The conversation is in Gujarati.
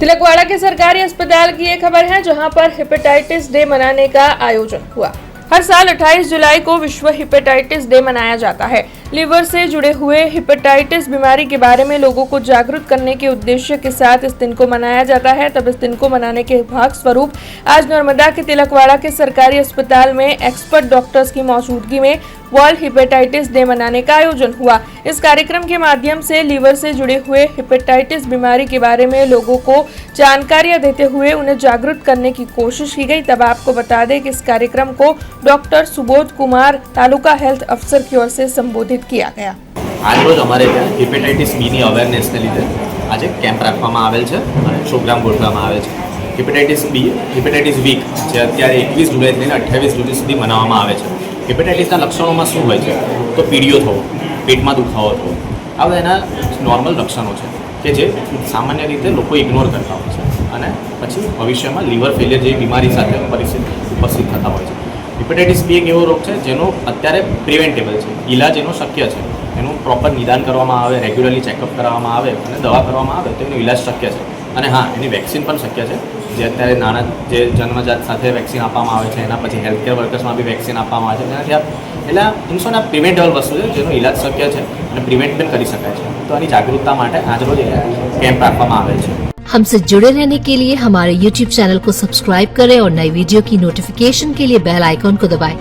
तिलकवाड़ा के सरकारी अस्पताल की ये खबर है, जहां पर हेपेटाइटिस डे मनाने का आयोजन हुआ। हर साल 28 जुलाई को विश्व हेपेटाइटिस डे मनाया जाता है। लीवर से जुड़े हुए हेपेटाइटिस बीमारी के बारे में लोगों को जागरूक करने के उद्देश्य के साथ इस दिन को मनाया जाता है। तब इस दिन को मनाने के भाग स्वरूप आज नर्मदा के तिलकवाड़ा के सरकारी अस्पताल में एक्सपर्ट डॉक्टर्स की मौजूदगी में वर्ल्ड हेपेटाइटिस डे मनाने का आयोजन हुआ। इस कार्यक्रम के माध्यम से लीवर से जुड़े हुए हेपेटाइटिस बीमारी के बारे में लोगों को जानकारियां देते हुए उन्हें जागरूक करने की कोशिश की गई। तब आपको बता दें कि इस कार्यक्रम को डॉक्टर सुबोध कुमार, तालुका हेल्थ अफसर की ओर से संबोधित किया गया। आज रोज अमरे ત્યાં હેપેટાઇટિસ બીની અવેરનેસને લીધે આજે કેમ્પ રાખવામાં આવેલ છે અને પ્રોગ્રામ ગોઠવવામાં આવેલ છે। હેપેટાઇટિસ વીક જે અત્યારે 21 જુલાઈથી લઈને 28 જુલાઈ સુધી મનાવવામાં આવે છે। હેપેટાઇટિસના લક્ષણોમાં શું હોય છે તો પીળીઓ થવો, પેટમાં દુખાવો થવો, આ બધા એના નોર્મલ લક્ષણો છે કે જે સામાન્ય રીતે લોકો ઇગ્નોર કરતા હોય છે અને પછી ભવિષ્યમાં લિવર ફેલિયર જેવી બીમારી સાથે પરિસ્થિતિ ઉપસ્થિત થતા હોય છે। હેપેટાઇટિસ બી એક એવો રોગ છે જેનો અત્યારે પ્રિવેન્ટેબલ છે, ઇલાજ એનો શક્ય છે। એનું પ્રોપર નિદાન કરવામાં આવે, રેગ્યુલરલી ચેકઅપ કરવામાં આવે અને દવા કરવામાં આવે તો એનો ઇલાજ શક્ય છે। અને હા, એની વેક્સિન પણ શક્ય છે, જે અત્યારે નાના જે જન્મજાત સાથે વેક્સિન આપવામાં આવે છે, એના પછી હેલ્થકેર વર્કર્સમાં બી વેક્સિન આપવામાં આવે છે। તેનાથી એટલે ઇન્સોન આ પ્રિવેન્ટેબલ વસ્તુ છે જેનો ઇલાજ શક્ય છે અને પ્રિવેન્ટ પણ કરી શકાય છે। તો આની જાગૃતતા માટે આજરોજ કેમ્પ રાખવામાં આવેલ છે। हमसे जुड़े रहने के लिए हमारे YouTube चैनल को सब्सक्राइब करें और नई वीडियो की नोटिफिकेशन के लिए बेल आइकॉन को दबाएं।